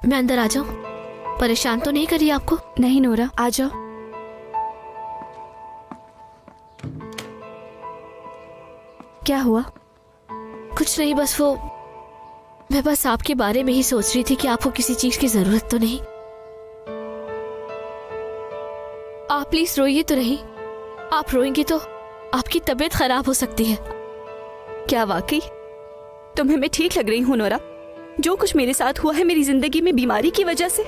मैं अंदर आ जाऊं? परेशान तो नहीं करी आपको? नहीं नोरा, आ जाओ। क्या हुआ? कुछ नहीं, बस वो मैं बस आपके बारे में ही सोच रही थी कि आपको किसी चीज की जरूरत तो नहीं। आप प्लीज रोइए तो नहीं। आप रोएंगी तो आपकी तबीयत खराब हो सकती है। क्या वाकई तुम्हें मैं ठीक लग रही हूँ नोरा? जो कुछ मेरे साथ हुआ है मेरी जिंदगी में बीमारी की वजह से।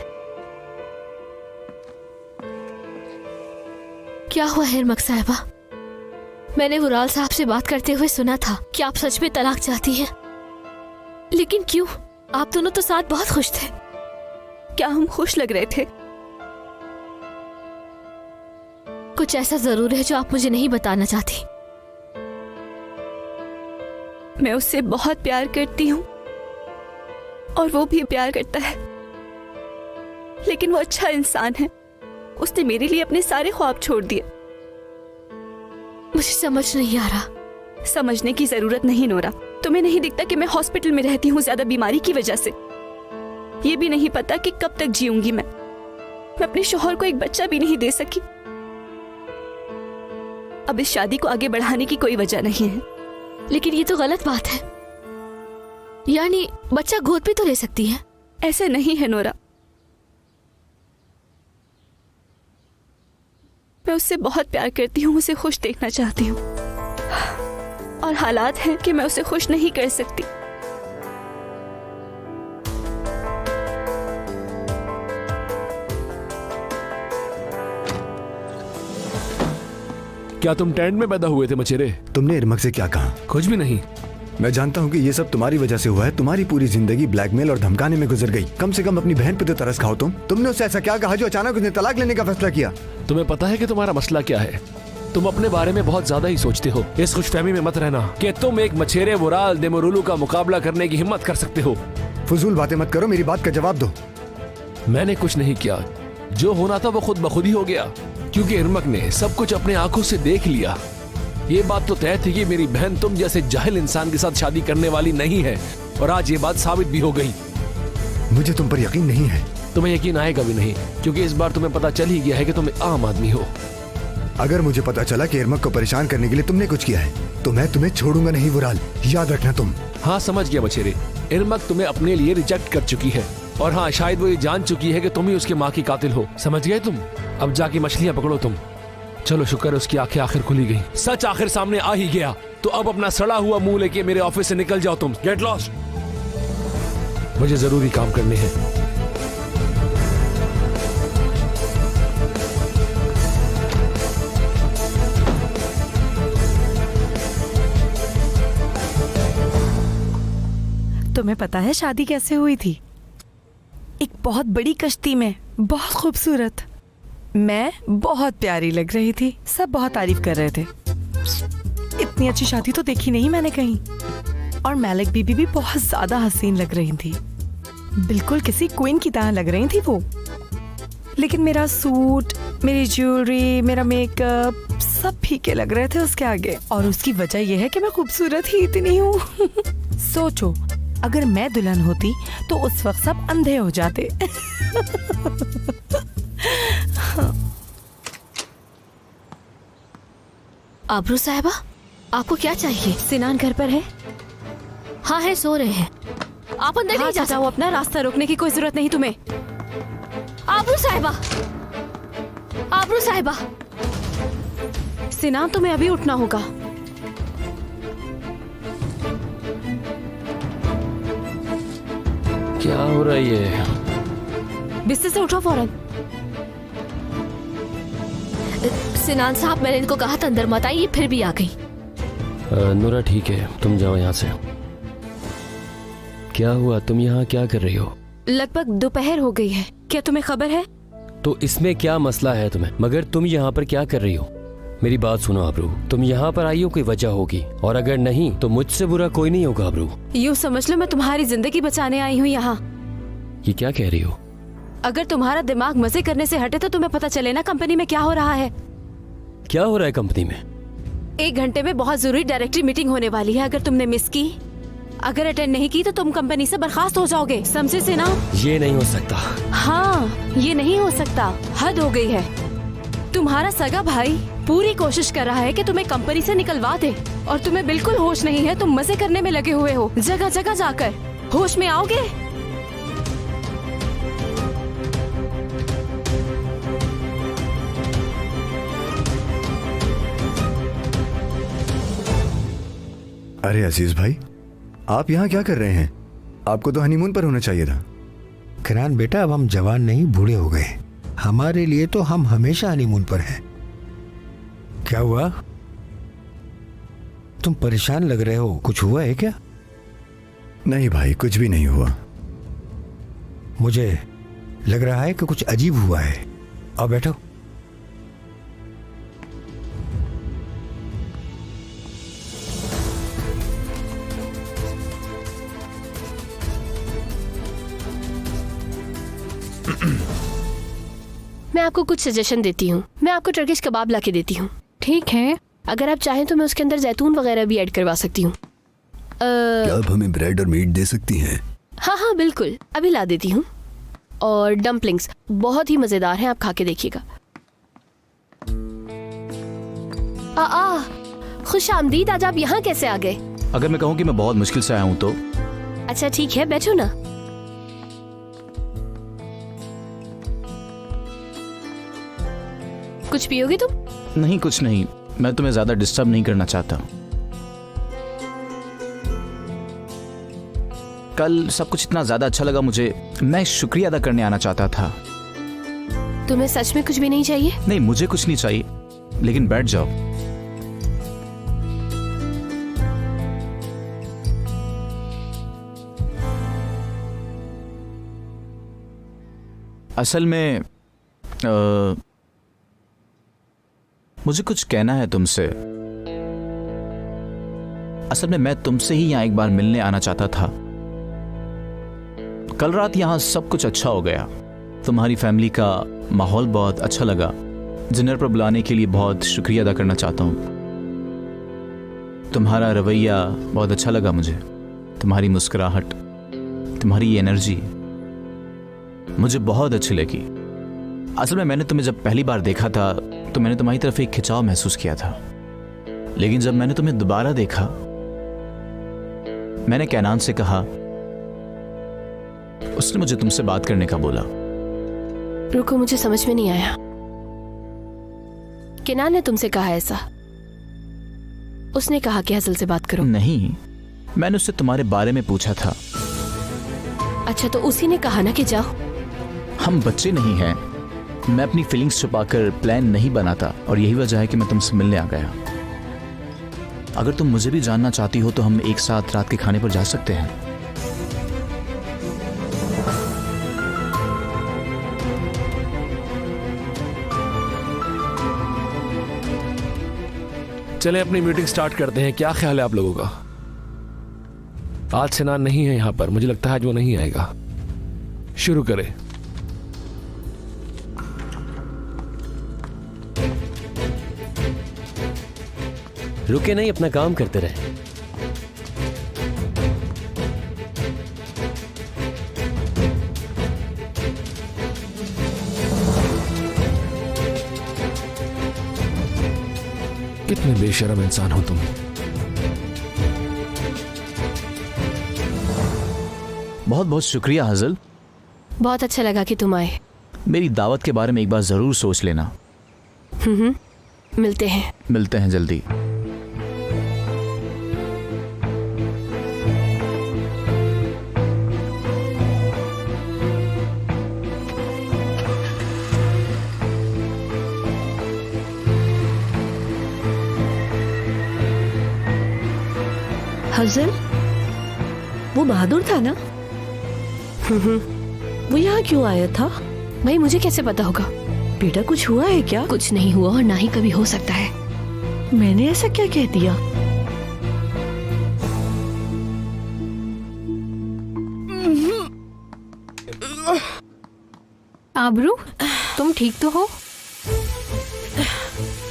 क्या हुआ है इरमक साहिबा? मैंने वुराल साहब से बात करते हुए सुना था कि आप सच में तलाक चाहती हैं, लेकिन क्यों? आप दोनों तो साथ बहुत खुश थे। क्या हम खुश लग रहे थे? कुछ ऐसा जरूर है जो आप मुझे नहीं बताना चाहती। मैं उससे बहुत प्यार करती हूँ और वो भी प्यार करता है, लेकिन वो अच्छा इंसान है। उसने मेरे लिए अपने सारे ख्वाब छोड़ दिए। मुझे समझ नहीं आ रहा। समझने की जरूरत नहीं नोरा। तुम्हें नहीं दिखता कि मैं हॉस्पिटल में रहती हूँ ज्यादा बीमारी की वजह से? ये भी नहीं पता कि कब तक जीऊंगी मैं अपने शौहर को एक बच्चा भी नहीं दे सकी। अब इस शादी को आगे बढ़ाने की कोई वजह नहीं है। लेकिन ये तो गलत बात है। यानी बच्चा गोद पे तो ले सकती है? ऐसे नहीं है नोरा। मैं उससे बहुत प्यार करती हूँ, उसे खुश देखना चाहती हूँ, और हालात हैं कि मैं उसे खुश नहीं कर सकती। क्या तुम टेंट में पैदा हुए थे मचेरे? तुमने इरमक से क्या कहा? कुछ भी नहीं। मैं जानता हूँ कि ये सब तुम्हारी वजह से हुआ है। तुम्हारी पूरी जिंदगी ब्लैकमेल और धमकाने में गुजर गई। कम से कम अपनी बहन पे तो तरस खाओ तुमने उससे ऐसा क्या कहा जो अचानक उसने तलाक लेने का फैसला किया? तुम्हें पता है कि तुम्हारा मसला क्या है? तुम अपने बारे में बहुत ज्यादा ही सोचते हो। इस खुशफहमी में मत रहना कि तुम एक मछेरे वुराल देमुरुलू का मुकाबला करने की हिम्मत कर सकते हो। फजूल बातें मत करो, मेरी बात का जवाब दो। मैंने कुछ नहीं किया। जो होना था वो खुद ब खुद ही हो गया, क्योंकि इरमक ने सब कुछ अपने आंखों से देख लिया। ये बात तो तय थी कि मेरी बहन तुम जैसे जाहिल इंसान के साथ शादी करने वाली नहीं है, और आज ये बात साबित भी हो गई। मुझे तुम पर यकीन नहीं है। तुम्हें यकीन आएगा भी नहीं, क्योंकि इस बार तुम्हें पता चल ही गया है कि तुम एक आम आदमी हो। अगर मुझे पता चला कि इरमक को परेशान करने के लिए तुमने कुछ किया है तो मैं तुम्हें छोड़ूंगा नहीं वुराल, याद रखना तुम। हाँ, समझ गया बचेरे। इरमक तुम्हें अपने लिए रिजेक्ट कर चुकी है, और हाँ, शायद वो ये जान चुकी है कि तुम ही उसके माँ की कातिल हो। समझ गए तुम? अब जाके मछलियाँ पकड़ो तुम। चलो, शुक्र है उसकी आंखें आखिर खुली गई। सच आखिर सामने आ ही गया। तो अब अपना सड़ा हुआ मुंह लेके मेरे ऑफिस से निकल जाओ तुम। Get lost. मुझे जरूरी काम करने हैं। तुम्हें पता है शादी कैसे हुई थी? एक बहुत बड़ी कश्ती में, बहुत खूबसूरत। मैं बहुत प्यारी लग रही थी, सब बहुत तारीफ कर रहे थे। इतनी अच्छी शादी तो देखी नहीं मैंने कहीं। और मैलिक बीबी भी बहुत ज्यादा हसीन लग रही थी, बिल्कुल किसी क्वीन की तरह लग रही थी वो। लेकिन मेरा सूट, मेरी ज्वेलरी, मेरा मेकअप सब फीके लग रहे थे उसके आगे। और उसकी वजह यह है कि मैं खूबसूरत ही इतनी हूँ। सोचो, अगर मैं दुल्हन होती तो उस वक्त सब अंधे हो जाते। आबरू साहिबा, आपको क्या चाहिए? सिनान घर पर है? हाँ है, सो रहे हैं। आप अंदर नहीं जा जाओ, अपना रास्ता रोकने की कोई जरूरत नहीं तुम्हें। आबरू साहिबा, आबरू साहिबा। सिनान, तुम्हें अभी उठना होगा। क्या हो रहा है ये? बिस्तर से उठो फौरन। सिनान साहब, मैंने इनको कहा था अंदर मत आइए, फिर भी आ गई। नूरा ठीक है, तुम जाओ यहाँ से। क्या हुआ? तुम यहाँ क्या कर रही हो? लगभग दोपहर हो गई है, क्या तुम्हें खबर है? तो इसमें क्या मसला है तुम्हें? मगर तुम यहाँ पर क्या कर रही हो? मेरी बात सुनो आबरू, तुम यहाँ पर आई हो कोई वजह होगी, और अगर नहीं तो मुझसे बुरा कोई नहीं होगा आबरू। यूँ समझ लो मैं तुम्हारी जिंदगी बचाने आई हूँ यहाँ। ये क्या कह रही हो? अगर तुम्हारा दिमाग मजे करने से हटे तो तुम्हें पता चले ना कंपनी में क्या हो रहा है। क्या हो रहा है कंपनी में? 1 घंटे में बहुत जरूरी डायरेक्टरी मीटिंग होने वाली है। अगर तुमने मिस की, अगर अटेंड नहीं की तो तुम कंपनी से बर्खास्त हो जाओगे, समझे से ना? ये नहीं हो सकता। हाँ, ये नहीं हो सकता, हद हो गई है। तुम्हारा सगा भाई पूरी कोशिश कर रहा है कि तुम्हें कंपनी से निकलवा दे और तुम्हें बिल्कुल होश नहीं है। तुम मजे करने में लगे हुए हो, जगह जगह जाकर। होश में आओगे? अरे अजीज भाई, आप यहाँ क्या कर रहे हैं? आपको तो हनीमून पर होना चाहिए था। किरान बेटा, अब हम जवान नहीं बूढ़े हो गए। हमारे लिए तो हम हमेशा हनीमून पर हैं। क्या हुआ? तुम परेशान लग रहे हो, कुछ हुआ है क्या? नहीं भाई, कुछ भी नहीं हुआ। मुझे लग रहा है कि कुछ अजीब हुआ है। आओ बैठो। मैं आपको कुछ सजेशन देती हूँ। मैं आपको टर्किश कबाब ला के देती हूँ। ठीक है, अगर आप चाहें तो मैं उसके अंदर जैतून वगैरह भी ऐड करवा सकती हूँ। क्या आप हमें ब्रेड और मीट दे सकती हैं? हाँ हाँ बिल्कुल, अभी ला देती हूँ। और डम्पलिंग्स बहुत ही मजेदार हैं, आप खा के देखिएगा। खुश आमदीद। आज आप यहाँ कैसे आ गए? अगर मैं कहूँ कि मैं बहुत मुश्किल से आया हूँ तो? अच्छा ठीक है, बैठो ना। कुछ पियोगे तुम? नहीं, कुछ नहीं। मैं तुम्हें ज्यादा डिस्टर्ब नहीं करना चाहता। कल सब कुछ इतना ज्यादा अच्छा लगा मुझे, मैं शुक्रिया अदा करने आना चाहता था। तुम्हें सच में कुछ भी नहीं चाहिए? नहीं, मुझे कुछ नहीं चाहिए, लेकिन बैठ जाओ। असल में मुझे कुछ कहना है तुमसे। असल में मैं तुमसे ही यहां एक बार मिलने आना चाहता था। कल रात यहां सब कुछ अच्छा हो गया। तुम्हारी फैमिली का माहौल बहुत अच्छा लगा। डिनर पर बुलाने के लिए बहुत शुक्रिया अदा करना चाहता हूं। तुम्हारा रवैया बहुत अच्छा लगा मुझे। तुम्हारी मुस्कुराहट, तुम्हारी एनर्जी मुझे बहुत अच्छी लगी। असल में मैंने तुम्हें जब पहली बार देखा था तो मैंने तुम्हारी तरफ एक खिंचाव महसूस किया था, लेकिन जब मैंने तुम्हें दोबारा देखा, मैंने कैनान से कहा, उसने मुझे तुमसे बात करने का बोला। रुको, मुझे समझ में नहीं आया। केनान ने तुमसे कहा ऐसा? उसने कहा कि हसल से बात करो? नहीं, मैंने उससे तुम्हारे बारे में पूछा था। अच्छा, तो उसी ने कहा ना कि जाओ। हम बच्चे नहीं हैं। मैं अपनी फीलिंग्स छुपाकर प्लान नहीं बनाता, और यही वजह है कि मैं तुमसे मिलने आ गया। अगर तुम मुझे भी जानना चाहती हो तो हम एक साथ रात के खाने पर जा सकते हैं। चलें अपनी मीटिंग स्टार्ट करते हैं। क्या ख्याल है आप लोगों का? आज सिनान नहीं है यहाँ पर, मुझे लगता है आज वो नहीं आएगा। शुरू करें। रुके नहीं, अपना काम करते रहे। कितने बेशर्म इंसान हो तुम। बहुत बहुत शुक्रिया हजल। बहुत अच्छा लगा कि तुम आए। मेरी दावत के बारे में एक बार जरूर सोच लेना। मिलते हैं। मिलते हैं जल्दी। हजल, वो बहादुर था ना? वो यहाँ क्यों आया था? भाई मुझे कैसे पता होगा? बेटा, कुछ हुआ है क्या? कुछ नहीं हुआ और ना ही कभी हो सकता है। मैंने ऐसा क्या कह दिया? आबरू, तुम ठीक तो हो?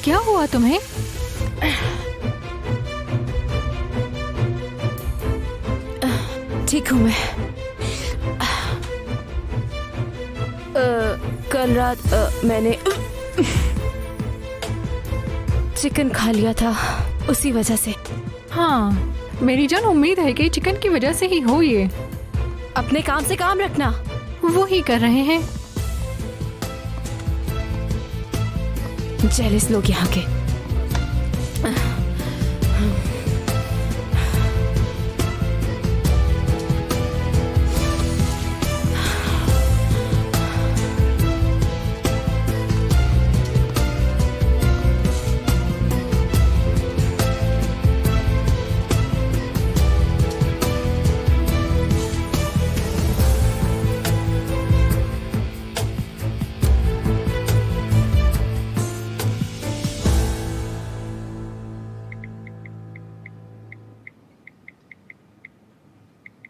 क्या हुआ तुम्हें? ठीक हूँ मैं। कल रात मैंने चिकन खा लिया था, उसी वजह से। हाँ, मेरी जान उम्मीद है कि चिकन की वजह से ही हो ये। अपने काम से काम रखना। वो ही कर रहे हैं। जेलिस लोग यहाँ के।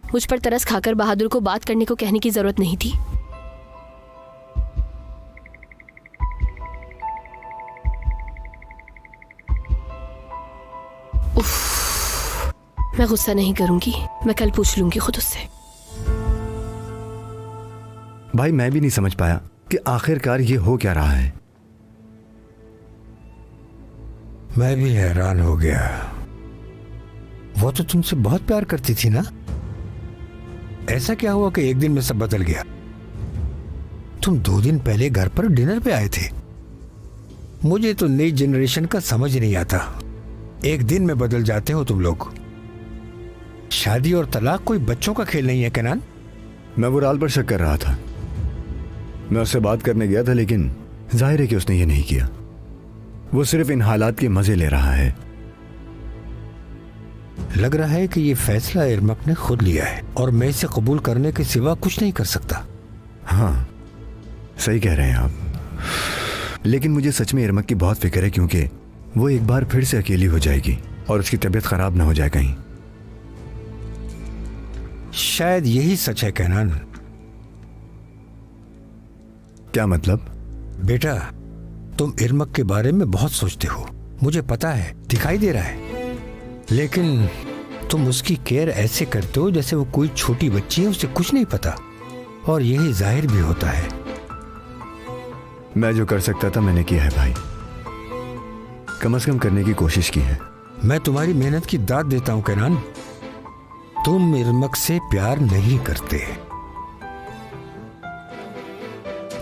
मुझ पर तरस खाकर बहादुर को बात करने को कहने की जरूरत नहीं थी। उफ, मैं गुस्सा नहीं करूंगी, मैं कल पूछ लूंगी खुद उससे। भाई मैं भी नहीं समझ पाया कि आखिरकार ये हो क्या रहा है। मैं भी हैरान हो गया। वो तो तुमसे बहुत प्यार करती थी ना? ऐसा क्या हुआ कि एक दिन में सब बदल गया? तुम 2 दिन पहले घर पर डिनर पे आए थे। मुझे तो नई जनरेशन का समझ नहीं आता। एक दिन में बदल जाते हो तुम लोग। शादी और तलाक कोई बच्चों का खेल नहीं है केनान। मैं वुराल पर शक कर रहा था। मैं उससे बात करने गया था, लेकिन जाहिर है कि उसने ये नहीं किया। वो सिर्फ इन हालात के मजे ले रहा है। लग रहा है कि ये फैसला इरमक ने खुद लिया है और मैं इसे कबूल करने के सिवा कुछ नहीं कर सकता। हाँ, सही कह रहे हैं आप। लेकिन मुझे सच में इरमक की बहुत फिक्र है, क्योंकि वो एक बार फिर से अकेली हो जाएगी और उसकी तबीयत खराब ना हो जाए कहीं। शायद यही सच है केनान। क्या मतलब? बेटा, तुम इरमक के बारे में बहुत सोचते हो, मुझे पता है, दिखाई दे रहा है। लेकिन तुम उसकी केयर ऐसे करते हो जैसे वो कोई छोटी बच्ची है, उसे कुछ नहीं पता। और यही जाहिर भी होता है। मैं जो कर सकता था मैंने किया है भाई। कम से कम करने की कोशिश की है। मैं तुम्हारी मेहनत की दाद देता हूं केनान। तुम इरमक से प्यार नहीं करते।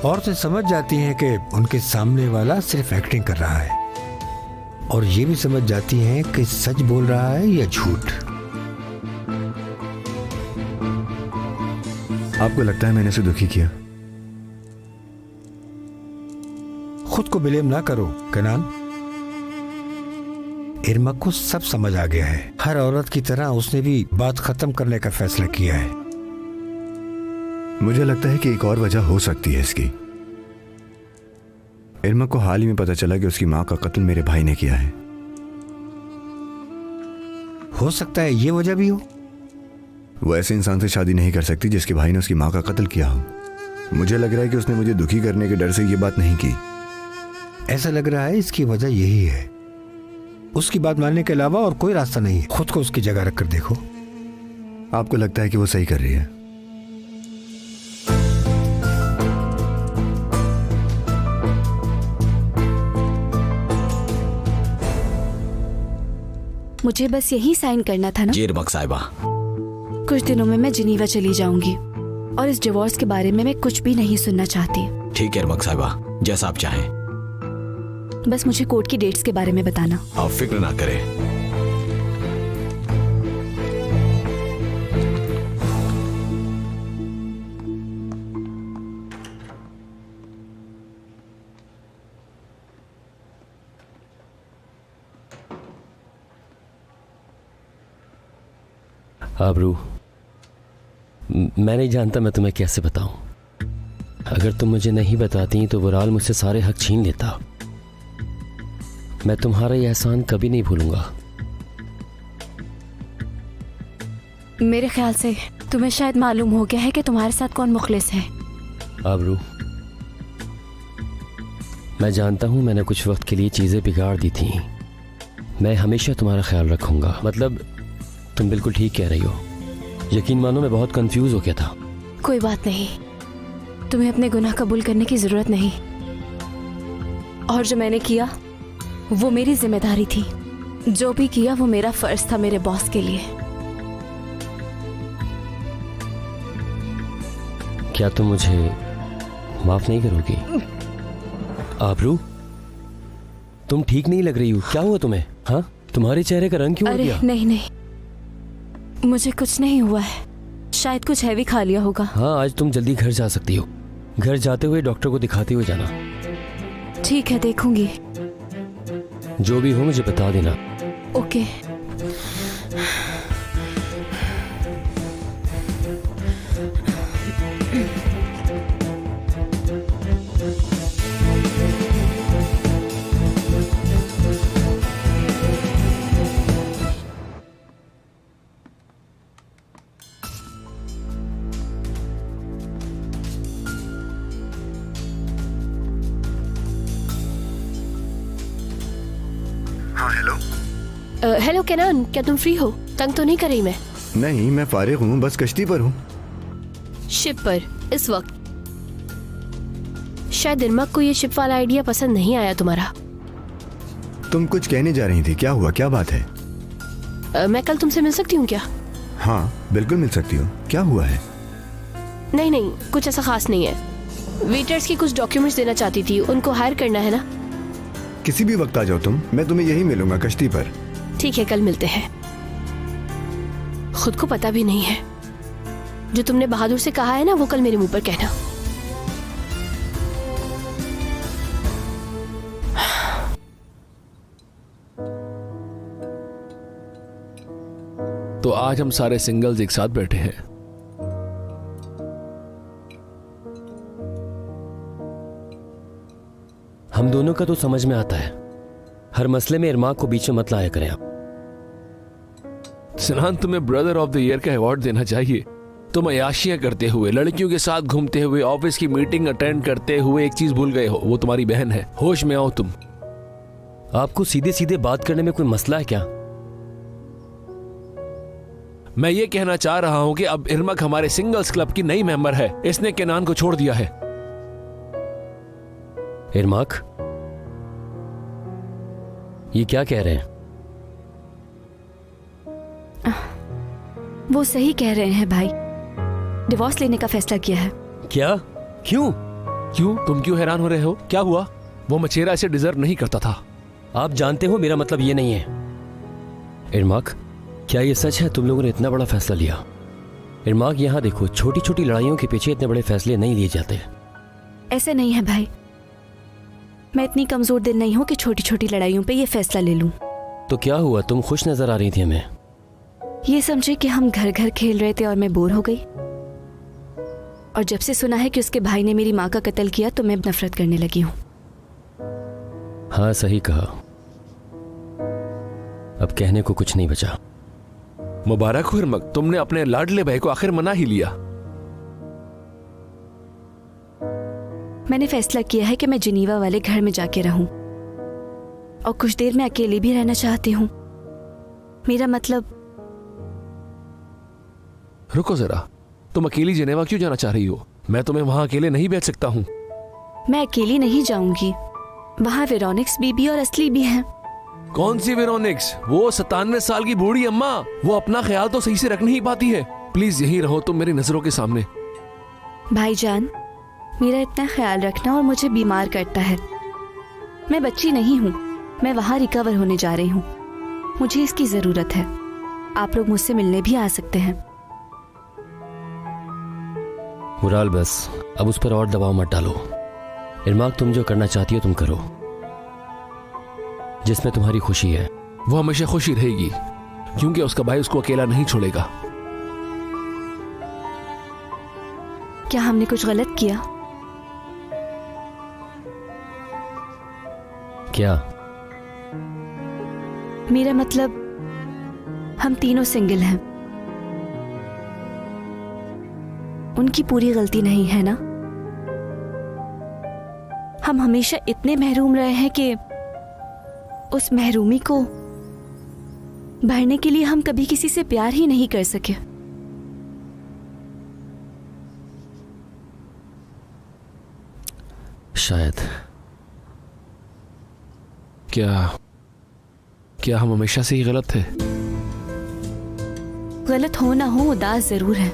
औरतें समझ जाती हैं कि उनके सामने वाला सिर्फ एक्टिंग कर रहा है, और ये भी समझ जाती हैं कि सच बोल रहा है या झूठ। आपको लगता है मैंने उसे दुखी किया? खुद को ब्लेम ना करो केनान। इरमक को सब समझ आ गया है। हर औरत की तरह उसने भी बात खत्म करने का फैसला किया है। मुझे लगता है कि एक और वजह हो सकती है इसकी। इरमक को हाल ही में पता चला कि उसकी मां का कत्ल मेरे भाई ने किया है। हो सकता है ये वजह भी हो। वो ऐसे इंसान से शादी नहीं कर सकती जिसके भाई ने उसकी मां का कत्ल किया हो। मुझे लग रहा है कि उसने मुझे दुखी करने के डर से ये बात नहीं की। ऐसा लग रहा है इसकी वजह यही है। उसकी बात मानने के अलावा और कोई रास्ता नहीं है। खुद को उसकी जगह रखकर देखो। आपको लगता है कि वो सही कर रही है? मुझे बस यही साइन करना था ना? जी इरमक साहिबा। कुछ दिनों में मैं जिनीवा चली जाऊंगी और इस डिवोर्स के बारे में मैं कुछ भी नहीं सुनना चाहती। ठीक है इरमक साहिबा, जैसा आप चाहें। बस मुझे कोर्ट की डेट्स के बारे में बताना। आप फिक्र ना करें। आबरू, मैं नहीं जानता मैं तुम्हें कैसे बताऊं। अगर तुम मुझे नहीं बताती तो वुराल मुझसे सारे हक छीन लेता। मैं तुम्हारा ये एहसान कभी नहीं भूलूंगा। मेरे ख्याल से तुम्हें शायद मालूम हो गया है कि तुम्हारे साथ कौन मुखलिस है। आबरू, मैं जानता हूं मैंने कुछ वक्त के लिए चीजें बिगाड़ दी थी। मैं हमेशा तुम्हारा ख्याल रखूंगा। मतलब तुम बिल्कुल ठीक कह रही हो। यकीन मानो मैं बहुत कंफ्यूज हो गया था। कोई बात नहीं, तुम्हें अपने गुनाह कबूल करने की जरूरत नहीं। और जो मैंने किया वो मेरी जिम्मेदारी थी। जो भी किया वो मेरा फर्ज था मेरे बॉस के लिए। क्या तुम मुझे माफ नहीं करोगी? आबरू, तुम ठीक नहीं लग रही हो। क्या हुआ तुम्हें? हाँ, तुम्हारे चेहरे का रंग क्यों हो अरे गया? नहीं नहीं, मुझे कुछ नहीं हुआ है। शायद कुछ हैवी खा लिया होगा। हाँ, आज तुम जल्दी घर जा सकती हो। घर जाते हुए डॉक्टर को दिखाते हुए जाना। ठीक है, देखूंगी। जो भी हो मुझे बता देना। ओके। हाँ हेलो। हेलो केनान, क्या तुम फ्री हो? तंग तो नहीं कर रही मैं? नहीं, मैं फारिग हूँ, बस कश्ती पर हूँ। शिप पर इस वक्त? शायद इरमक को ये शिप वाला आइडिया पसंद नहीं आया तुम्हारा। तुम कुछ कहने जा रही थी, क्या हुआ, क्या बात है? मैं कल तुमसे मिल सकती हूँ क्या? हाँ बिल्कुल मिल सकती हो। क्या हुआ है? नहीं नहीं, कुछ ऐसा खास नहीं है। वेटर्स की कुछ डॉक्यूमेंट्स देना चाहती थी, उनको हायर करना है ना। किसी भी वक्त आ जाओ तुम, मैं तुम्हें यही मिलूंगा कश्ती पर। ठीक है, कल मिलते हैं। खुद को पता भी नहीं है। जो तुमने बहादुर से कहा है ना, वो कल मेरे मुंह पर कहना। तो आज हम सारे सिंगल्स एक साथ बैठे हैं। हम दोनों का तो समझ में आता है। हर मसले में इरमाक को बीच में मत लाया करें आप। सिनान, तुम्हें ब्रदर ऑफ द ईयर का अवार्ड देना चाहिए। तुम अयाशियां करते हुए, लड़कियों के साथ घूमते हुए, ऑफिस की मीटिंग अटेंड करते हुए एक चीज भूल गए हो, वो तुम्हारी बहन है। होश में आओ तुम। आपको सीधे सीधे बात करने में कोई मसला है क्या? मैं ये कहना चाह रहा हूं कि अब इरमक हमारे सिंगल्स क्लब की नई मेंबर है। इसने केनान को छोड़ दिया है। इरमाक, ये क्या कह रहे हैं? वो सही कह रहे हैं भाई। डिवोर्स लेने का फैसला किया है। क्या? क्यों? क्यों? तुम क्यों हैरान हो रहे हो? क्या हुआ? वो मचेरा इसे डिजर्व नहीं करता था। आप जानते हो मेरा मतलब ये नहीं है। इरमाक, क्या ये सच है तुम लोगों ने इतना बड़ा फैसला लिया? इरमाक, यहाँ देखो, छोटी छोटी लड़ाइयों के पीछे इतने बड़े फैसले नहीं लिए जाते। ऐसे नहीं है भाई, मैं इतनी कमजोर दिल नहीं हूं कि छोटी छोटी लड़ाइयों पे ये फैसला ले लूं। तो क्या हुआ? तुम खुश नजर आ रही थी हमें। ये समझे कि हम घर घर खेल रहे थे और मैं बोर हो गई। और जब से सुना है कि उसके भाई ने मेरी माँ का कत्ल किया तो मैं नफरत करने लगी हूँ। हाँ, सही कहा। अब कहने को कुछ नहीं बचा। मुबारक हो इरमक, तुमने अपने लाडले भाई को आखिर मना ही लिया। मैंने फैसला किया है कि मैं जिनीवा वाले घर में जाके रहूं और कुछ देर में अकेली भी रहना चाहती हूँ। मेरा मतलब। रुको जरा, तुम अकेली जिनेवा क्यों जाना चाह रही हो? मैं तुम्हें वहां अकेले नहीं भेज सकता हूँ। मैं अकेली नहीं जाऊंगी, वहां वेरोनिक्स बीबी और असली भी हैं। कौन सी वेरोनिक्स? वो 97 साल की बूढ़ी अम्मा। वो अपना ख्याल तो सही से रख नहीं पाती है। प्लीज यहीं रहो तुम मेरी नजरों के सामने। भाईजान, मेरा इतना ख्याल रखना और मुझे बीमार करता है। मैं बच्ची नहीं हूँ, मैं वहां रिकवर होने जा रही हूँ। मुझे इसकी जरूरत है। आप लोग मुझसे मिलने भी आ सकते हैं। मुराल, बस अब उस पर और दबाव मत डालो। इरमाक, तुम जो करना चाहती हो तुम करो, जिसमें तुम्हारी खुशी है। वो हमेशा खुशी रहेगी क्योंकि उसका भाई उसको अकेला नहीं छोड़ेगा। क्या हमने कुछ गलत किया? क्या? मेरा मतलब, हम तीनों सिंगल हैं। उनकी पूरी गलती नहीं है ना। हम हमेशा इतने महरूम रहे हैं कि उस महरूमी को भरने के लिए हम कभी किसी से प्यार ही नहीं कर सके। शायद। क्या हम हमेशा से ही गलत थे? गलत हो ना हो, उदास जरूर है।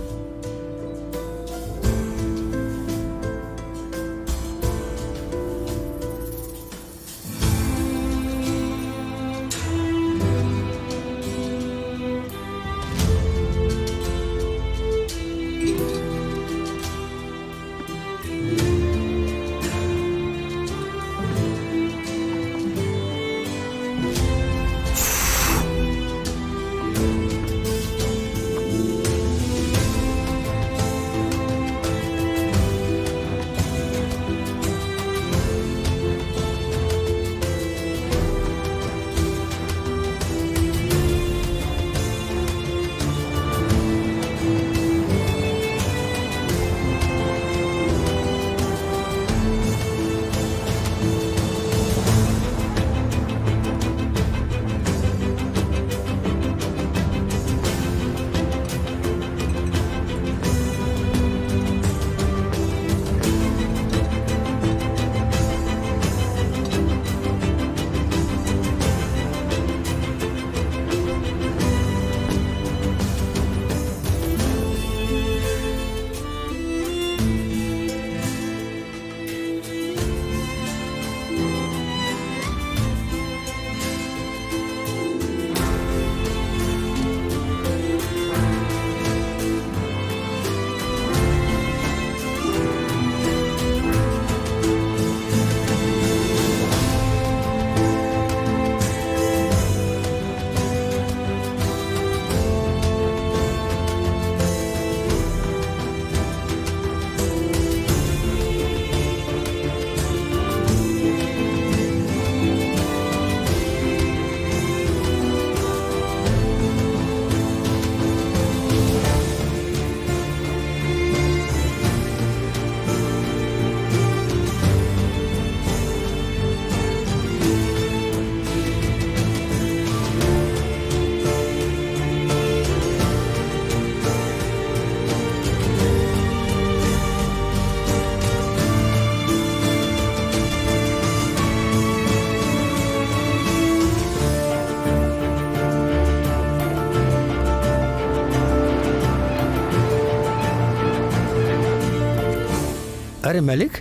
अरे मलिक,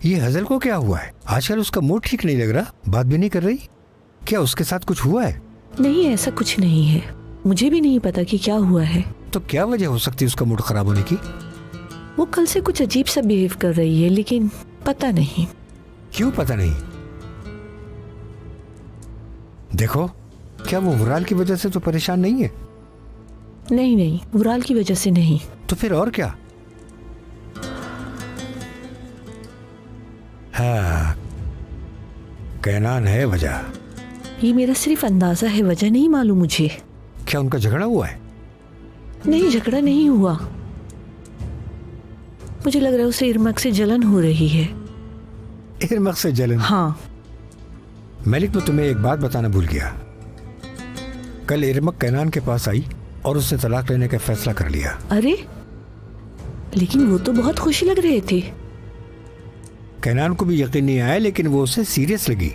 ये हजल को क्या हुआ है? आजकल उसका मूड ठीक नहीं लग रहा, बात भी नहीं कर रही। क्या उसके साथ कुछ हुआ है? नहीं, ऐसा कुछ नहीं है। मुझे भी नहीं पता कि क्या हुआ है। तो क्या वजह हो सकती है उसका मूड खराब होने की? वो कल से कुछ अजीब सा बिहेव कर रही है, लेकिन पता नहीं क्यों। पता नहीं? देखो, क्या वो वुराल की वजह से तो परेशान नहीं है? नहीं नहीं, वुराल की वजह से नहीं। तो फिर और क्या? हाँ, कैनान है वजह। ये मेरा सिर्फ अंदाजा है, वजह नहीं मालूम मुझे। क्या उनका झगड़ा हुआ है? नहीं, झगड़ा नहीं हुआ। मुझे लग रहा है उसे इरमक से जलन हो रही है। इरमक से जलन? हाँ। मलिक, मैं तुम्हें एक बात बताना भूल गया। कल इरमक कैनान के पास आई और उससे तलाक लेने का फैसला कर लिया। अरे, लेकिन वो तो बहुत खुशी लग रहे थे। कैनान को भी यकीन नहीं आया, लेकिन वो उसे सीरियस लगी।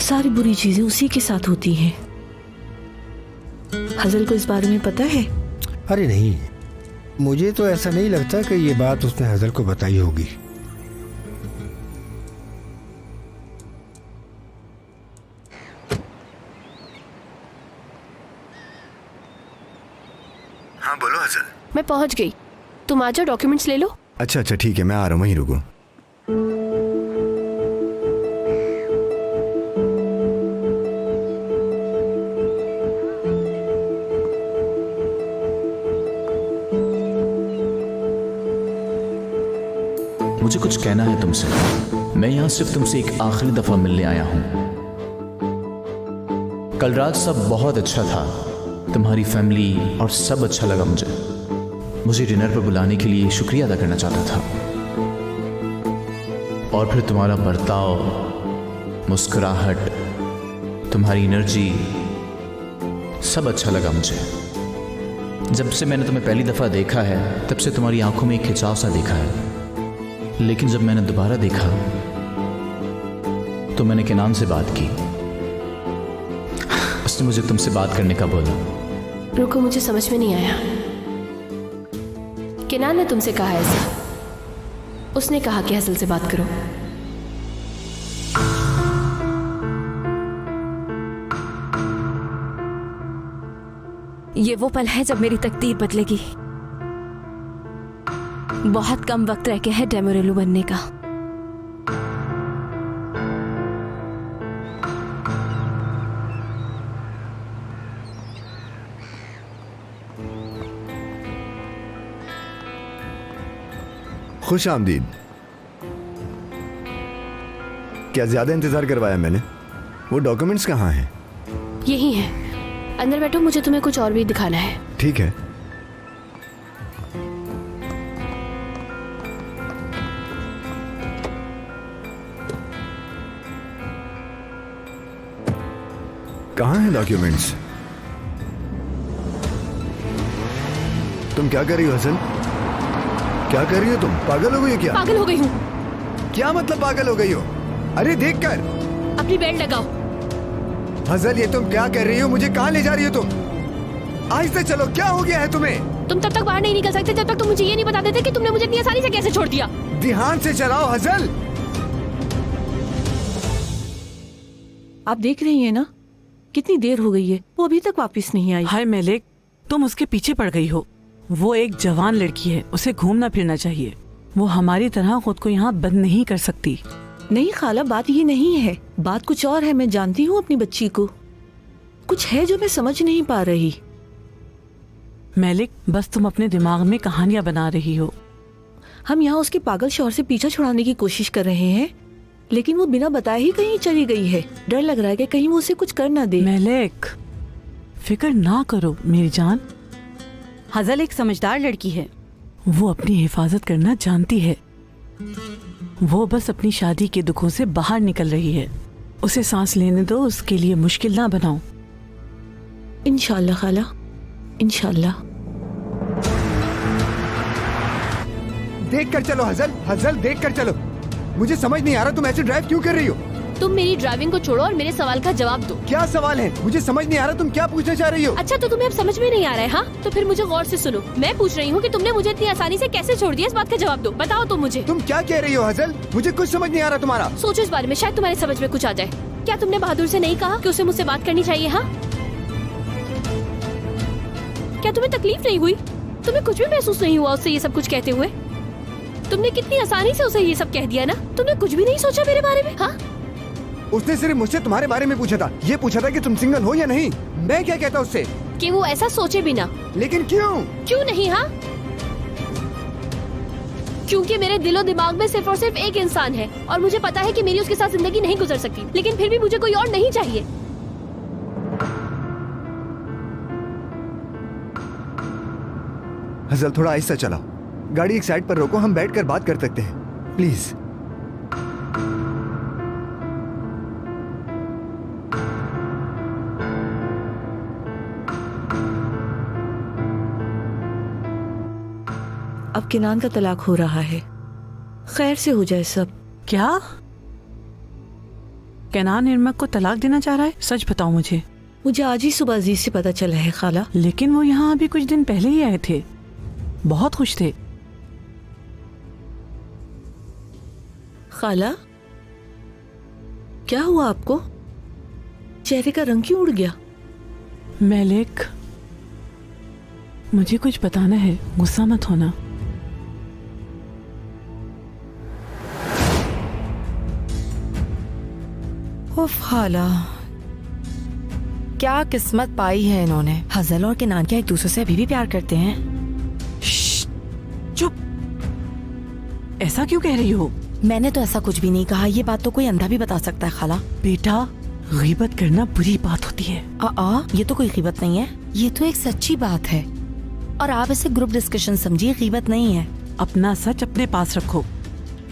सारी बुरी चीजें उसी के साथ होती हैं। हजल को इस बारे में पता है? अरे नहीं, मुझे तो ऐसा नहीं लगता कि ये बात उसने हजल को बताई होगी। हाँ बोलो हजल। मैं पहुंच गई, तुम आ जाओ, डॉक्यूमेंट्स ले लो। अच्छा अच्छा ठीक है, मैं आ रहा हूँ, वहीं रुको। मुझे कुछ कहना है तुमसे। मैं यहाँ सिर्फ तुमसे एक आखिरी दफा मिलने आया हूँ। कल रात सब बहुत अच्छा था, तुम्हारी फैमिली और सब अच्छा लगा मुझे डिनर पर बुलाने के लिए शुक्रिया अदा करना चाहता था। और फिर तुम्हारा बर्ताव, मुस्कुराहट, तुम्हारी एनर्जी, सब अच्छा लगा मुझे। जब से मैंने तुम्हें पहली दफा देखा है, तब से तुम्हारी आंखों में एक खिंचाव सा देखा है। लेकिन जब मैंने दोबारा देखा तो मैंने केनान से बात की। उसने मुझे तुमसे बात करने का बोला। रुको, मुझे समझ में नहीं आया। केनान ने तुमसे कहा ऐसा? उसने कहा कि हसल से बात करो। ये वो पल है जब मेरी तकदीर बदलेगी। बहुत कम वक्त रह गया है डेमोरेलू बनने का। खुश आमदीद। क्या ज्यादा इंतजार करवाया मैंने? वो डॉक्यूमेंट्स कहाँ हैं? यही है, अंदर बैठो, मुझे तुम्हें कुछ और भी दिखाना है। ठीक है। कहाँ हैं डॉक्यूमेंट्स? तुम क्या कर रही हो हसन? क्या कर रही हो तुम? पागल हो गई हो क्या? पागल हो गई हूँ। क्या मतलब पागल हो गई हो? अरे देख कर। अपनी बेल्ट लगाओ। हजल, ये तुम क्या कर रही हो? मुझे कहाँ ले जा रही हो तुम? आहिस्ते चलो, क्या हो गया है तुम्हें? तुम तब तक बाहर नहीं निकल सकते जब तक तुम मुझे ये नहीं बता देते कि तुमने मुझे इतनी आसानी से कैसे छोड़ दिया। ध्यान से चलाओ हजल। आप देख रही हैं ना कितनी देर हो गई है, वो अभी तक वापस नहीं आई। हाय मेलिक, तुम उसके पीछे पड़ गई हो। वो एक जवान लड़की है, उसे घूमना फिरना चाहिए। वो हमारी तरह खुद को यहाँ बंद नहीं कर सकती। नहीं खाला, बात ये नहीं है, बात कुछ और है। मैं जानती हूँ अपनी बच्ची को। कुछ है जो मैं समझ नहीं पा रही। मेलिक, बस तुम अपने दिमाग में कहानियां बना रही हो। हम यहाँ उसके पागल शौहर से पीछा छुड़ाने की कोशिश कर रहे हैं, लेकिन वो बिना बताए ही कहीं चली गई है। डर लग रहा है कि कहीं वो उसे कुछ कर ना दे। मेलिक, फिक्र ना करो मेरी जान। हजल एक समझदार लड़की है। वो अपनी हिफाजत करना जानती है। वो बस अपनी शादी के दुखों से बाहर निकल रही है। उसे सांस लेने दो, उसके लिए मुश्किल ना बनाओ। इंशाल्लाह खाला, इंशाल्लाह। देख कर चलो हजल, हजल देख कर चलो। मुझे समझ नहीं आ रहा तुम ऐसे ड्राइव क्यों कर रही हो? तुम मेरी ड्राइविंग को छोड़ो और मेरे सवाल का जवाब दो। क्या सवाल है? मुझे समझ नहीं आ रहा तुम क्या पूछना चाह रही हो? अच्छा, तो तुम्हें अब समझ में नहीं आ रहा है? हाँ, तो फिर मुझे गौर से सुनो। मैं पूछ रही हूँ कि तुमने मुझे इतनी आसानी से कैसे छोड़ दिया, इस बात का जवाब दो। बताओ तुम मुझे। तुम क्या कह रही हो हजल? मुझे कुछ समझ नहीं आ रहा तुम्हारा। सोचो इस बारे में, शायद तुम्हारे समझ में कुछ आ जाए। क्या तुमने बहादुर से नहीं कहा कि उसे मुझसे बात करनी चाहिए? हाँ, क्या तुम्हें तकलीफ नहीं हुई? तुम्हें कुछ भी महसूस नहीं हुआ उससे ये सब कुछ कहते हुए? तुमने कितनी आसानी से उसे ये सब कह दिया ना। तुमने कुछ भी नहीं सोचा मेरे बारे में? हाँ, उसने सिर्फ मुझसे तुम्हारे बारे में पूछा था। ये पूछा था कि तुम सिंगल हो या नहीं। मैं क्या कहता उससे? कि वो ऐसा सोचे भी ना। लेकिन क्यों? क्यों नहीं? हाँ, क्योंकि मेरे दिलो दिमाग में सिर्फ और सिर्फ एक इंसान है और मुझे पता है कि मेरी उसके साथ जिंदगी नहीं गुजर सकती, लेकिन फिर भी मुझे कोई और नहीं चाहिए। हजल, थोड़ा आहिस्ता चलाओ। गाड़ी एक साइड पर रोको, हम बैठकर बात कर सकते हैं, प्लीज। अब केनान का तलाक हो रहा है, खैर से हो जाए सब। क्या केनान इरमक को तलाक देना चाह रहा है? सच बताओ मुझे। मुझे आज ही सुबह अजीज से पता चला है खाला। लेकिन वो यहाँ अभी कुछ दिन पहले ही आए थे, बहुत खुश थे। खाला, क्या हुआ आपको? चेहरे का रंग क्यों उड़ गया? मेलिक, मुझे कुछ बताना है, गुस्सा मत होना। उफ खाला, क्या किस्मत पाई है इन्होंने। हजल और केनान क्या एक दूसरे से अभी भी प्यार करते हैं? चुप, ऐसा क्यों कह रही हो? मैंने तो ऐसा कुछ भी नहीं कहा। ये बात तो कोई अंधा भी बता सकता है खाला। बेटा, गीबत करना बुरी बात होती है। ये तो कोई गीबत नहीं है, ये तो एक सच्ची बात है। और आप इसे ग्रुप डिस्कशन समझिए, गीबत नहीं है। अपना सच अपने पास रखो।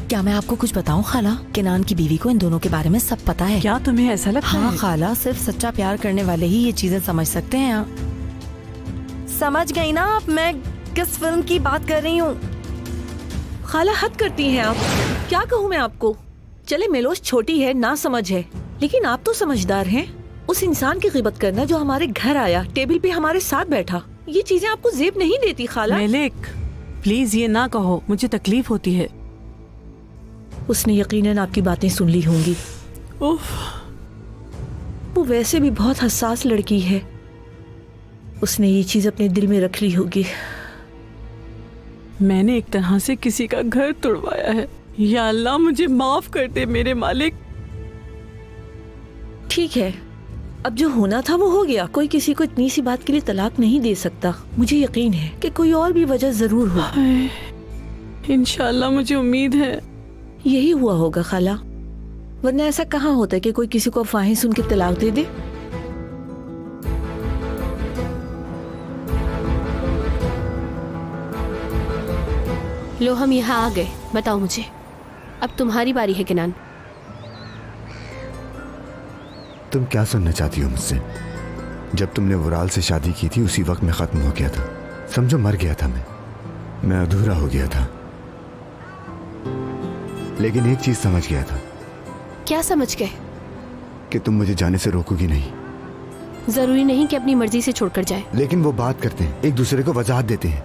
क्या मैं आपको कुछ बताऊं खाला? केनान की बीवी को इन दोनों के बारे में सब पता है। क्या तुम्हें ऐसा लगता है? हाँ खाला, सिर्फ सच्चा प्यार करने वाले ही ये चीजें समझ सकते हैं। समझ गई ना आप मैं किस फिल्म की बात कर रही हूँ? खाला हद करती हैं आप। क्या कहूँ मैं आपको? चले मेलोश छोटी है, ना समझ है, लेकिन आप तो समझदार हैं। उस इंसान की गिबत करना जो हमारे घर आया, टेबल पे हमारे साथ बैठा, ये चीजें आपको जेब नहीं देती खाला। मेलिक प्लीज ये ना कहो, मुझे तकलीफ होती है। उसने यकीनन आपकी बातें सुन ली होंगी। उफ, वो वैसे भी बहुत हसास लड़की है, उसने ये चीज अपने दिल में रख ली होगी। मैंने एक तरह से किसी का घर तोड़वाया है। या अल्लाह मुझे माफ कर दे मेरे मालिक। ठीक है, अब जो होना था वो हो गया। कोई किसी को इतनी सी बात के लिए तलाक नहीं दे सकता। मुझे यकीन है कि कोई और भी वजह जरूर हो। इंशाल्लाह, मुझे उम्मीद है यही हुआ होगा खाला, वरना ऐसा कहाँ होता है कि कोई किसी को अफवाहें सुन के तलाक दे दे। लो हम यहाँ आ गए। बताओ मुझे, अब तुम्हारी बारी है किनान। तुम क्या सुनना चाहती हो मुझसे? जब तुमने वुराल से शादी की थी उसी वक्त मैं खत्म हो गया था। समझो मर गया था मैं अधूरा हो गया था। लेकिन एक चीज समझ गया था। क्या समझ गए? कि तुम मुझे जाने से रोकोगी नहीं। जरूरी नहीं कि अपनी मर्जी से छोड़कर जाए। लेकिन वो बात करते हैं, एक दूसरे को वजाहत देते हैं।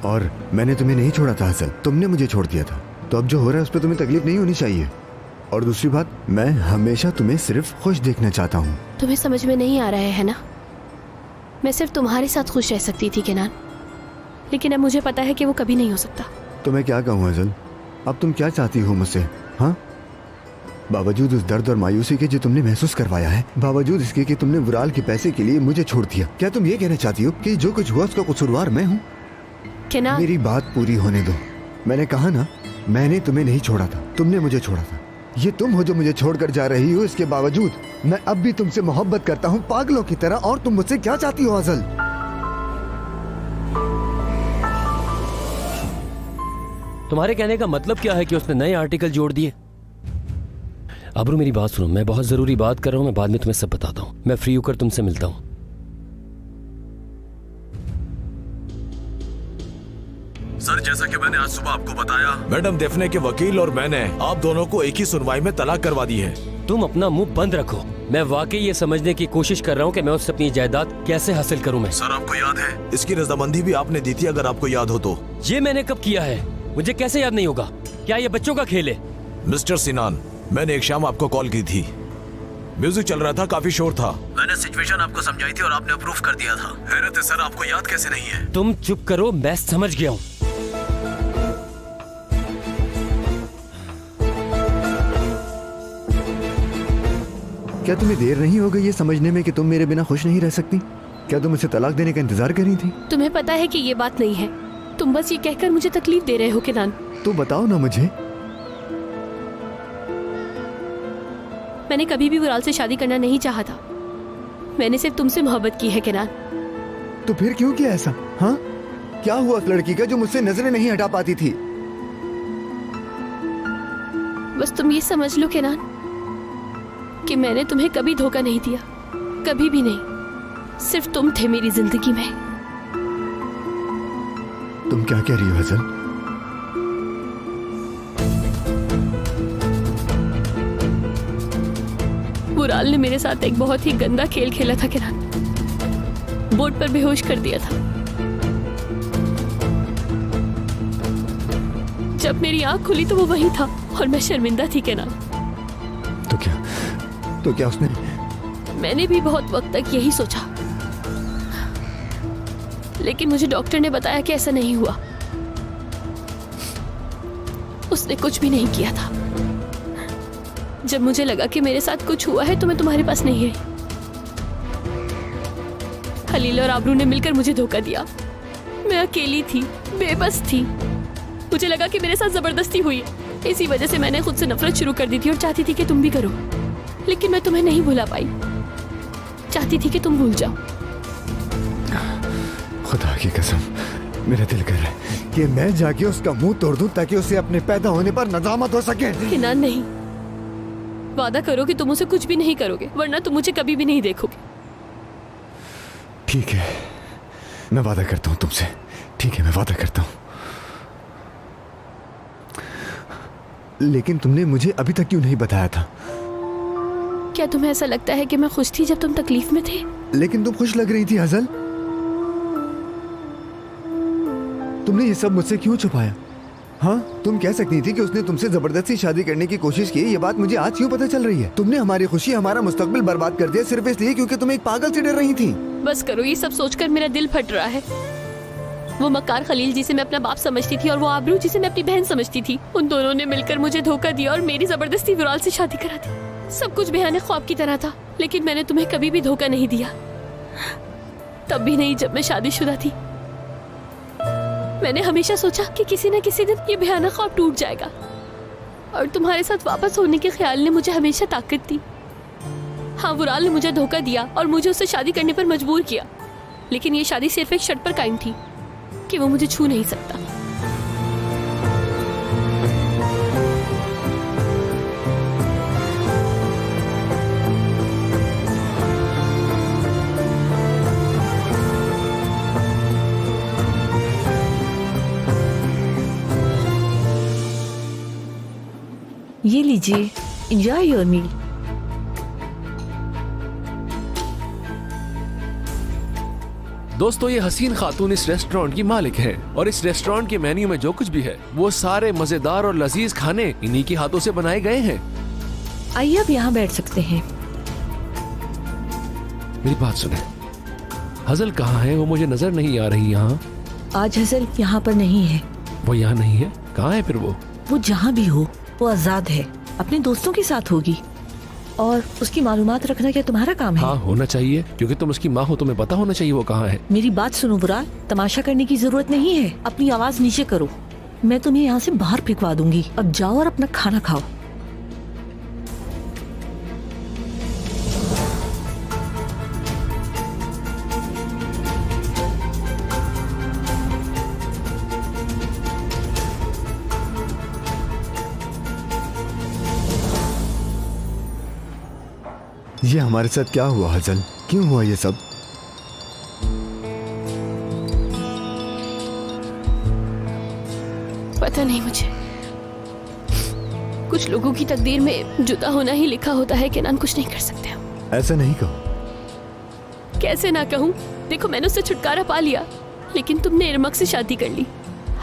और मैंने तुम्हें नहीं छोड़ा था असल, तुमने मुझे छोड़ दिया था। तो अब जो हो रहा है उस पर तुम्हें तकलीफ नहीं होनी चाहिए। और दूसरी बात, मैं हमेशा तुम्हें सिर्फ खुश देखना चाहता हूँ। तुम्हें समझ में नहीं आ रहा है ना? मैं सिर्फ तुम्हारे साथ खुश रह सकती थी किनान, लेकिन अब मुझे पता है कि वो कभी नहीं हो सकता। तो मैं क्या कहूँ अजल, अब तुम क्या चाहती हो मुझसे? हाँ, बावजूद उस दर्द और मायूसी के जो तुमने महसूस करवाया है, बावजूद इसके कि तुमने वुराल के पैसे के लिए मुझे छोड़ दिया, क्या तुम ये कहना चाहती हो कि जो कुछ हुआ उसका कसूरवार मैं हूँ? किनान, मेरी बात पूरी होने दो। मैंने कहा ना, मैंने तुम्हें नहीं छोड़ा था, तुमने मुझे छोड़ा था। ये तुम हो जो मुझे छोड़कर जा रही हो। इसके बावजूद मैं अब भी तुमसे मोहब्बत करता हूँ पागलों की तरह। और तुम मुझसे क्या चाहती हो अजल? तुम्हारे कहने का मतलब क्या है कि उसने नए आर्टिकल जोड़ दिए? अब्रू मेरी बात सुनो, मैं बहुत जरूरी बात कर रहा हूँ, मैं बाद में तुम्हें सब बताता हूँ। मैं फ्री होकर तुमसे मिलता हूँ। सर, जैसा कि मैंने आज सुबह आपको बताया, मैडम डेफने के वकील और मैंने आप दोनों को एक ही सुनवाई में तलाक करवा दी है। तुम अपना मुंह बंद रखो। मैं वाकई ये समझने की कोशिश कर रहा हूँ कि मैं उससे अपनी जायदाद कैसे हासिल करूँ। मैं सर, आपको याद है इसकी रजामंदी भी आपने दी थी, अगर आपको याद हो तो। ये मैंने कब किया है? मुझे कैसे याद नहीं होगा? क्या ये बच्चों का खेल है? मिस्टर सिनान, मैंने एक शाम आपको कॉल की थी, म्यूजिक चल रहा था, काफी शोर था। मैंने सिचुएशन आपको समझाई थी और आपने अप्रूव कर दिया था। हैरत है सर, आपको याद कैसे नहीं है? तुम चुप करो, मैं समझ गया हूँ। क्या तुम्हें देर नहीं हो गई ये समझने में कि तुम मेरे बिना खुश नहीं रह सकती? क्या तुम मुझे तलाक देने का इंतजार कर रही थी? तुम्हें पता है कि ये बात नहीं है। तुम बस ये कहकर मुझे तकलीफ दे रहे हो किनान। तो बताओ ना मुझे। मैंने कभी भी वुराल से शादी करना नहीं चाहा था। मैंने सिर्फ तुमसे मोहब्बत की है किनान। तो फिर क्यों किया ऐसा? हाँ, क्या हुआ उस लड़की का जो मुझसे नजरें नहीं हटा पाती थी? बस तुम ये समझ लो किनान कि मैंने तुम्हें कभी धोखा नहीं दिया, कभी भी नहीं। सिर्फ तुम थे मेरी जिंदगी में। तुम क्या कह रही हो हसन? वुराल ने मेरे साथ एक बहुत ही गंदा खेल खेला था किनान। बोट पर बेहोश कर दिया था। जब मेरी आंख खुली तो वो वहीं था और मैं शर्मिंदा थी किनान। तो क्या उसने? मैंने भी बहुत वक्त तक यही सोचा, लेकिन मुझे डॉक्टर ने बताया कि ऐसा नहीं हुआ। उसने कुछ भी नहीं किया था। जब मुझे लगा कि मेरे साथ कुछ हुआ है तो मैं तुम्हारे पास नहीं आई। खलील और आबरू ने मिलकर मुझे धोखा दिया। मैं अकेली थी, बेबस थी। मुझे लगा कि मेरे साथ जबरदस्ती हुई है। इसी वजह से मैंने खुद से नफरत शुरू कर दी थी और चाहती थी कि तुम भी करो, लेकिन मैं तुम्हें नहीं भुला पाई। चाहती थी कि तुम भूल जाओ। खुदा की कसम, मेरा दिल कर रहा है कि मैं जाके उसका मुंह तोड़ दूं ताकि उसे अपने पैदा होने पर नदामत हो सके। किनान, नहीं। वादा करो कि तुम उसे कुछ भी नहीं करोगे, वरना तुम मुझे कभी भी नहीं देखोगे। ठीक है, मैं वादा करता हूँ तुमसे। ठीक है, मैं वादा करता हूँ। लेकिन तुमने मुझे अभी तक क्यों नहीं बताया था? क्या तुम्हें ऐसा लगता है कि मैं खुश थी जब तुम तकलीफ में थे? लेकिन तुम खुश लग रही थी हजल। तुमने ये सब मुझसे क्यों छुपाया? हाँ, तुम कह सकती थी कि उसने तुमसे जबरदस्ती शादी करने की कोशिश की। ये बात मुझे आज क्यों पता चल रही है? तुमने हमारी खुशी, हमारा मुस्तकबिल बर्बाद कर दिया सिर्फ इसलिए क्योंकि तुम एक पागल से डर रही थी। बस करो, ये सब सोचकर मेरा दिल फट रहा है। वो मक्कार खलील जिसे मैं अपना बाप समझती थी और वो आबरू जिसे मैं अपनी बहन समझती थी, उन दोनों ने मिलकर मुझे धोखा दिया और मेरी जबरदस्ती विराल से शादी करा दी। सब कुछ बेहाने ख्वाब की तरह था, लेकिन मैंने तुम्हें कभी भी धोखा नहीं दिया। तब भी नहीं जब मैं शादीशुदा थी। मैंने हमेशा सोचा कि किसी न किसी दिन ये भयानक ख्वाब टूट जाएगा, और तुम्हारे साथ वापस होने के ख्याल ने मुझे हमेशा ताकत दी। हाँ, विराल ने मुझे धोखा दिया और मुझे उससे शादी करने पर मजबूर किया, लेकिन ये शादी सिर्फ एक शर्त पर कायम थी कि वो मुझे छू नहीं सकता। ये लीजिए, एंजॉय योर मील। दोस्तों, ये हसीन खातून इस रेस्टोरेंट की मालिक है, और इस रेस्टोरेंट के मेन्यू में जो कुछ भी है वो सारे मजेदार और लजीज खाने इन्हीं के हाथों से बनाए गए हैं। आइए, अब यहाँ बैठ सकते हैं। मेरी बात सुने, हजल कहाँ है? वो मुझे नजर नहीं आ रही यहाँ। आज हजल यहाँ पर नहीं है। वो यहाँ नहीं है? कहाँ है फिर वो? वो जहाँ भी हो, वो आजाद है, अपने दोस्तों के साथ होगी। और उसकी मालूमात रखना क्या तुम्हारा काम है? हाँ, होना चाहिए, क्योंकि तुम उसकी माँ हो, तुम्हें पता होना चाहिए वो कहाँ है। मेरी बात सुनो विराल, तमाशा करने की जरूरत नहीं है। अपनी आवाज नीचे करो, मैं तुम्हें यहाँ से बाहर फेंकवा दूंगी। अब जाओ और अपना खाना खाओ। ये हमारे साथ क्या हुआ हजल? क्यों हुआ ये सब? पता नहीं मुझे। कुछ लोगों की तकदीर में जुदा होना ही लिखा होता है। केनान, कुछ नहीं कर सकते हम। ऐसा नहीं कहो। कैसे ना कहूँ? देखो, मैंने उससे छुटकारा पा लिया, लेकिन तुमने इरमक से शादी कर ली।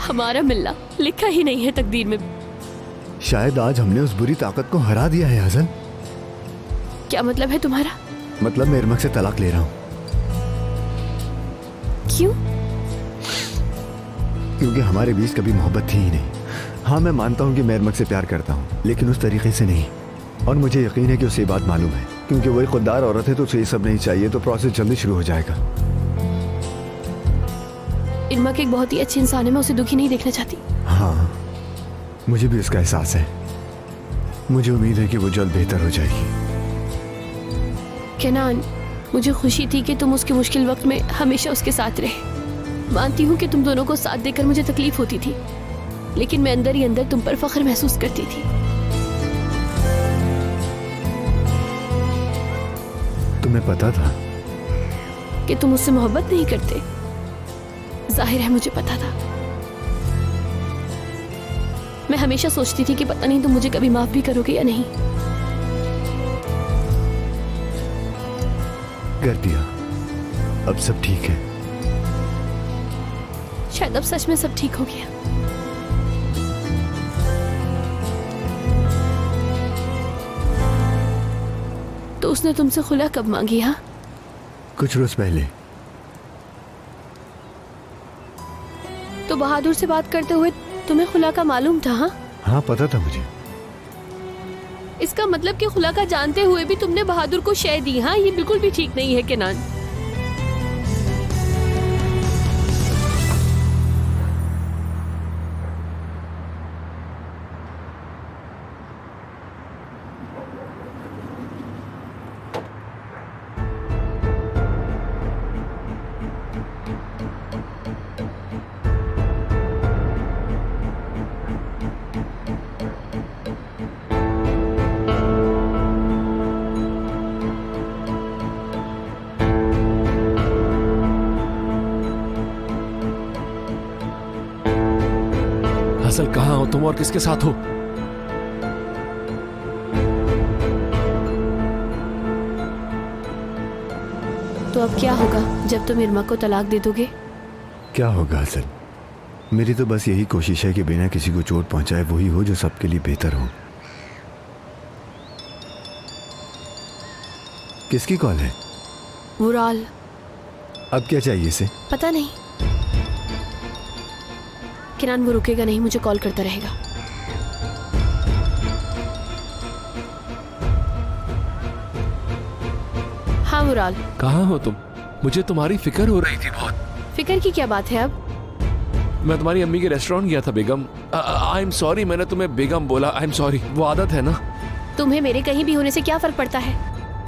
हमारा मिलना लिखा ही नहीं है तकदीर में। शायद आज हमने उस बुरी ताकत को हरा दिया है हजल। क्या मतलब है तुम्हारा? मतलब मैं इरमक से तलाक ले रहा हूँ। क्यों? क्योंकि हमारे बीच कभी मोहब्बत थी ही नहीं। हाँ, मैं मानता हूँ कि मैं इरमक से प्यार करता हूँ, लेकिन उस तरीके से नहीं। और मुझे यकीन है कि उसे ये बात मालूम है, क्योंकि वो एक खुददार औरत है, तो उसे ये सब नहीं चाहिए, तो प्रोसेस जल्दी शुरू हो जाएगा। इरमक एक बहुत ही अच्छी इंसान है, मैं उसे दुखी नहीं देखना चाहती। हाँ, मुझे भी उसका एहसास है। मुझे उम्मीद है कि वो जल्द बेहतर हो जाएगी। केनान, मुझे खुशी थी कि तुम उसके मुश्किल वक्त में हमेशा उसके साथ रहे। मानती हूँ कि तुम दोनों को साथ देकर मुझे तकलीफ होती थी, लेकिन मैं अंदर ही अंदर तुम पर फख्र महसूस करती थी। तुम्हें पता था कि तुम मुझसे मोहब्बत नहीं करते? जाहिर है मुझे पता था। मैं हमेशा सोचती थी कि पता नहीं तुम मुझे कभी माफ भी करोगे या नहीं। कर दिया, अब सब ठीक है। शायद अब सच में सब ठीक हो गया। तो उसने तुमसे खुला कब मांगी? हाँ, कुछ रोज पहले। तो बहादुर से बात करते हुए तुम्हें खुला का मालूम था? हाँ, हाँ, पता था मुझे। इसका मतलब कि खुला का जानते हुए भी तुमने बहादुर को शय दी। हाँ, ये बिल्कुल भी ठीक नहीं है केनान। हसल, कहाँ हो तुम और किसके साथ हो? तो अब क्या होगा जब तुम इरमा को तलाक दे दोगे? क्या होगा असल, मेरी तो बस यही कोशिश है कि बिना किसी को चोट पहुंचाए वही हो जो सबके लिए बेहतर हो। किसकी कॉल है? वुराल। अब क्या चाहिए इसे? पता नहीं। किरान वो रुकेगा नहीं, मुझे कॉल करता रहेगा। हाँ वुराल। कहाँ हो तुम? मुझे तुम्हारी फिक्र हो रही थी बहुत। फिक्र की क्या बात है अब? मैं तुम्हारी अम्मी के रेस्टोरेंट गया था बेगम। आई एम सॉरी, मैंने तुम्हें बेगम बोला। आई एम सॉरी, वो आदत है ना। तुम्हें मेरे कहीं भी होने से क्या फर्क पड़ता है?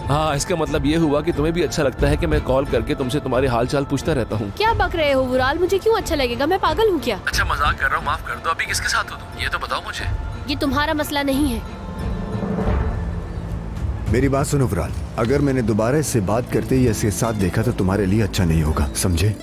हाँ, इसका मतलब ये हुआ कि तुम्हें भी अच्छा लगता है कि मैं कॉल करके तुमसे तुम्हारे हाल चाल पूछता रहता हूँ। क्या बक रहे हो वुराल? मुझे क्यों अच्छा लगेगा? मैं पागल हूँ क्या? अच्छा मजाक कर रहा हूँ, माफ कर दो। अभी किसके साथ हो तुम, ये तो बताओ मुझे। ये तुम्हारा मसला नहीं है। मेरी बात सुनो वुराल, अगर मैंने दोबारा इससे बात करते या इसके साथ देखा तो तुम्हारे लिए अच्छा नहीं होगा, समझे?